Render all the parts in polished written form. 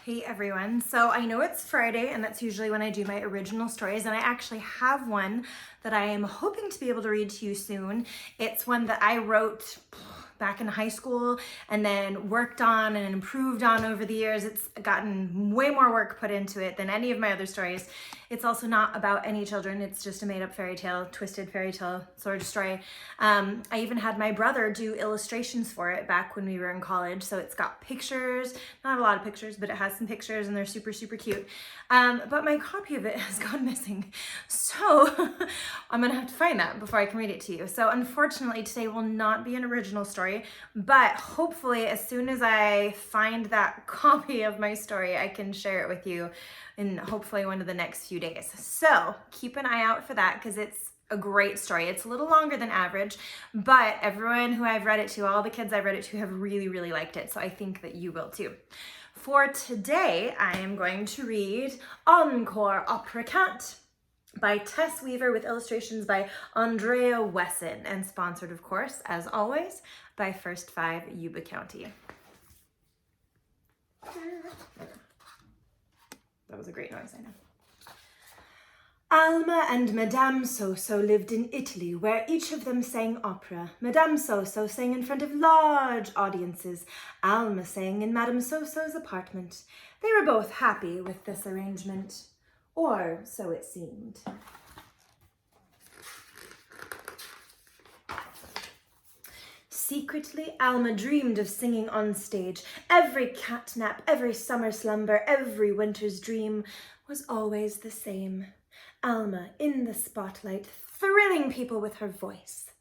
Hey everyone. So I know it's Friday and that's usually when I do my original stories, and I actually have one that I am hoping to be able to read to you soon. It's one that I wrote back in high school and then worked on and improved on over the years. It's gotten way more work put into it than any of my other stories. It's also not about any children. It's just a made-up fairy tale, twisted fairy tale sort of story. I even had my brother do illustrations for it back when we were in college. So it's got pictures, not a lot of pictures, but it has some pictures and they're super, super cute. But my copy of it has gone missing. So I'm gonna have to find that before I can read it to you. So unfortunately today will not be an original story, but hopefully as soon as I find that copy of my story, I can share it with you in hopefully one of the next few days. So keep an eye out for that because it's a great story. It's a little longer than average, but everyone who I've read it to, all the kids I've read it to have really, really liked it. So I think that you will too. For today, I am going to read Encore Opera Cat by Tess Weaver with illustrations by Andrea Wesson and sponsored, of course, as always, by First Five Yuba County. That was a great noise, I know. Alma and Madame So-So lived in Italy, where each of them sang opera. Madame So-So sang in front of large audiences. Alma sang in Madame So-So's apartment. They were both happy with this arrangement, or so it seemed. Secretly, Alma dreamed of singing on stage. Every catnap, every summer slumber, every winter's dream was always the same. Alma in the spotlight, thrilling people with her voice.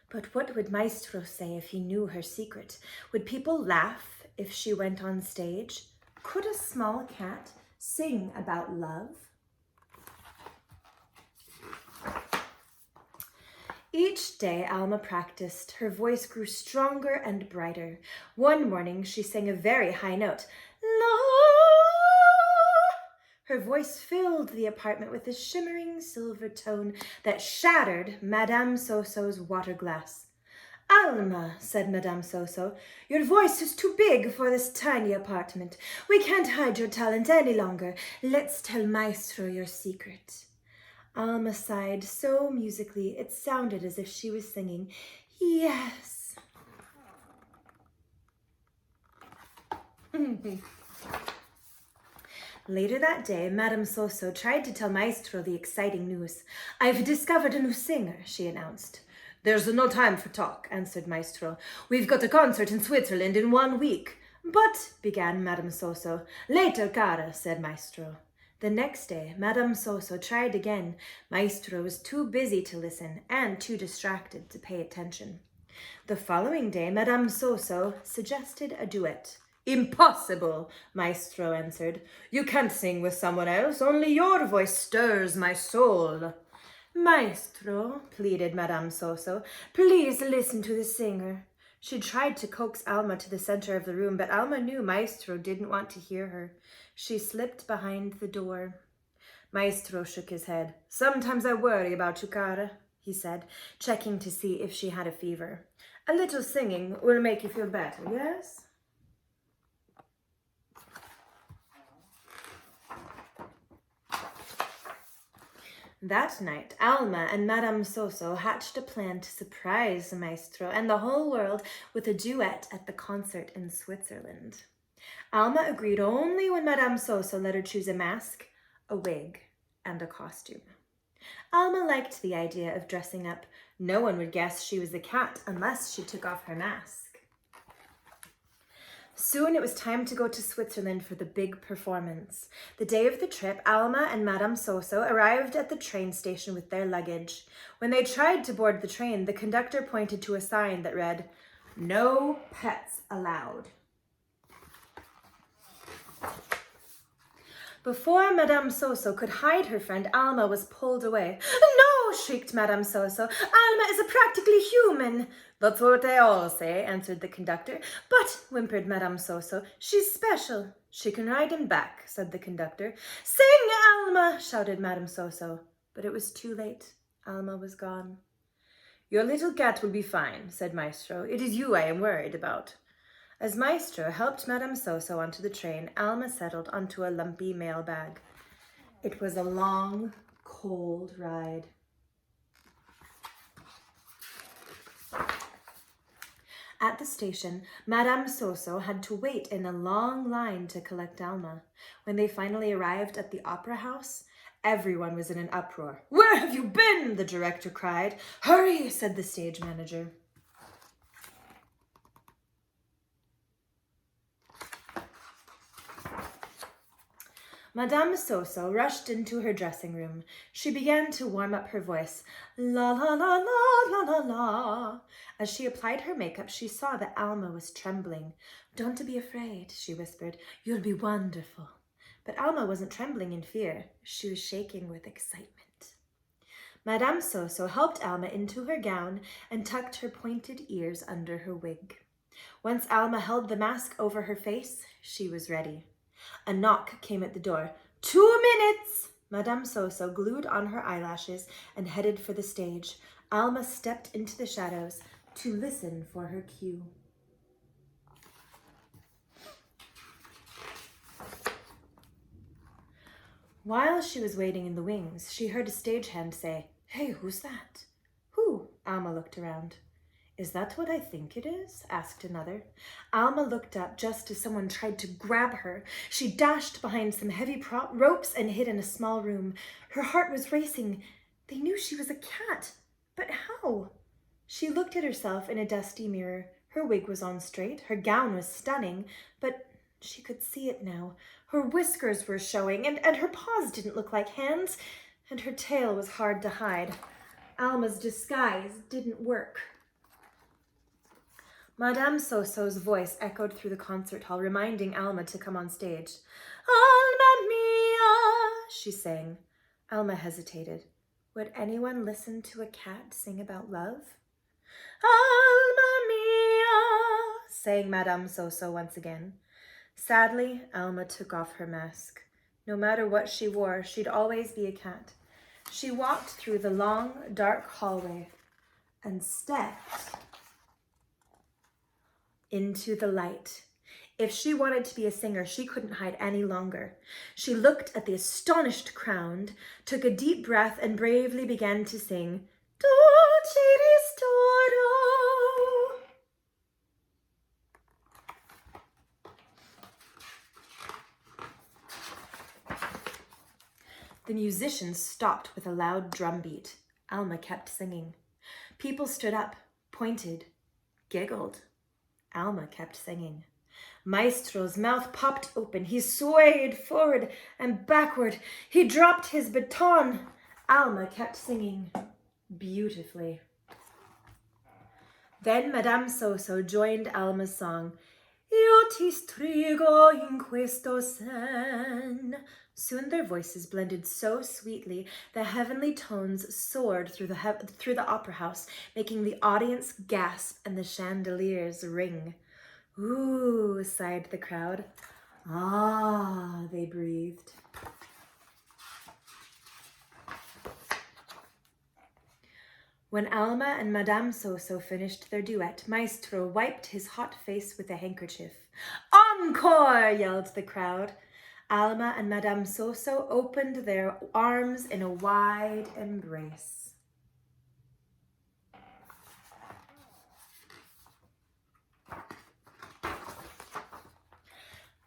But what would Maestro say if he knew her secret? Would people laugh if she went on stage? Could a small cat sing about love? Each day Alma practiced. Her voice grew stronger and brighter. One morning she sang a very high note. La! Her voice filled the apartment with a shimmering silver tone that shattered Madame So-So's water glass. Alma, said Madame So-So, your voice is too big for this tiny apartment. We can't hide your talent any longer. Let's tell Maestro your secret. Alma sighed so musically it sounded as if she was singing, yes. Later that day, Madame So-So tried to tell Maestro the exciting news. I've discovered a new singer, she announced. There's no time for talk, answered Maestro. We've got a concert in Switzerland in 1 week. But, began Madame So-So. Later, cara, said Maestro. The next day, Madame So-So tried again. Maestro was too busy to listen and too distracted to pay attention. The following day, Madame So-So suggested a duet. Impossible, Maestro answered. You can't sing with someone else. Only your voice stirs my soul. Maestro, pleaded Madame So-So, please listen to the singer. She tried to coax Alma to the center of the room, but Alma knew Maestro didn't want to hear her. She slipped behind the door. Maestro shook his head. Sometimes I worry about you, cara, he said, checking to see if she had a fever. A little singing will make you feel better, yes? That night, Alma and Madame So-So hatched a plan to surprise Maestro and the whole world with a duet at the concert in Switzerland. Alma agreed only when Madame So-So let her choose a mask, a wig, and a costume. Alma liked the idea of dressing up. No one would guess she was the cat unless she took off her mask. Soon it was time to go to Switzerland for the big performance. The day of the trip, Alma and Madame So-So arrived at the train station with their luggage. When they tried to board the train, the conductor pointed to a sign that read, "No pets allowed." Before Madame So-So could hide her friend, Alma was pulled away. "No!" shrieked Madame So-So. "Alma is a practically human." "That's what they all say," answered the conductor. "But," whimpered Madame So-So, "she's special." "She can ride him back," said the conductor. "Sing, Alma!" shouted Madame So-So. But it was too late. Alma was gone. "Your little cat will be fine," said Maestro. "It is you I am worried about." As Maestro helped Madame Soso onto the train, Alma settled onto a lumpy mail bag. It was a long, cold ride. At the station, Madame Soso had to wait in a long line to collect Alma. When they finally arrived at the opera house, everyone was in an uproar. "Where have you been?" the director cried. "Hurry," said the stage manager. Madame Soso rushed into her dressing room. She began to warm up her voice. La la la la la la la. As she applied her makeup, she saw that Alma was trembling. "Don't be afraid," she whispered. "You'll be wonderful." But Alma wasn't trembling in fear. She was shaking with excitement. Madame Soso helped Alma into her gown and tucked her pointed ears under her wig. Once Alma held the mask over her face, she was ready. A knock came at the door. 2 minutes! Madame Soso glued on her eyelashes and headed for the stage. Alma stepped into the shadows to listen for her cue. While she was waiting in the wings, she heard a stagehand say, "Hey, who's that?" "Who?" Alma looked around. "Is that what I think it is?" asked another. Alma looked up just as someone tried to grab her. She dashed behind some heavy ropes and hid in a small room. Her heart was racing. They knew she was a cat. But how? She looked at herself in a dusty mirror. Her wig was on straight. Her gown was stunning. But she could see it now. Her whiskers were showing, and her paws didn't look like hands, and her tail was hard to hide. Alma's disguise didn't work. Madame Soso's voice echoed through the concert hall, reminding Alma to come on stage. "Alma mia," she sang. Alma hesitated. Would anyone listen to a cat sing about love? "Alma mia," sang Madame Soso once again. Sadly, Alma took off her mask. No matter what she wore, she'd always be a cat. She walked through the long, dark hallway and stepped into the light. If she wanted to be a singer, she couldn't hide any longer. She looked at the astonished crowd, took a deep breath, and bravely began to sing, "Dolce ristoro." The musicians stopped with a loud drum beat. Alma kept singing. People stood up, pointed, giggled. Alma kept singing. Maestro's mouth popped open. He swayed forward and backward. He dropped his baton. Alma kept singing beautifully. Then Madame Soso joined Alma's song. "Io ti strigo in questo sen." Soon their voices blended so sweetly, the heavenly tones soared through the opera house, making the audience gasp and the chandeliers ring. "Ooh," sighed the crowd. "Ah," they breathed. When Alma and Madame Soso finished their duet, Maestro wiped his hot face with a handkerchief. "Encore!" yelled the crowd. Alma and Madame Soso opened their arms in a wide embrace.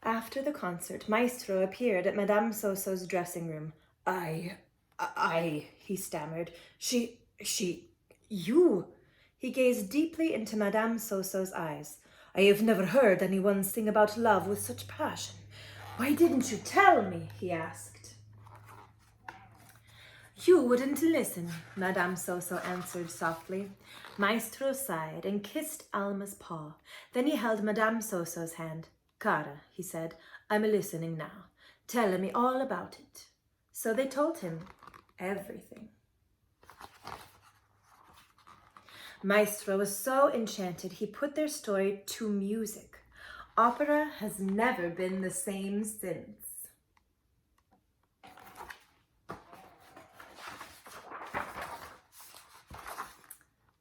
After the concert, Maestro appeared at Madame Soso's dressing room. I, he stammered. You. He gazed deeply into Madame Soso's eyes. "I have never heard anyone sing about love with such passion. Why didn't you tell me?" he asked. "You wouldn't listen," Madame Soso answered softly. Maestro sighed and kissed Alma's paw. Then he held Madame Soso's hand. "Cara," he said, "I'm listening now. Tell me all about it." So they told him everything. Maestro was so enchanted he put their story to music. Opera has never been the same since.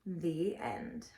The end.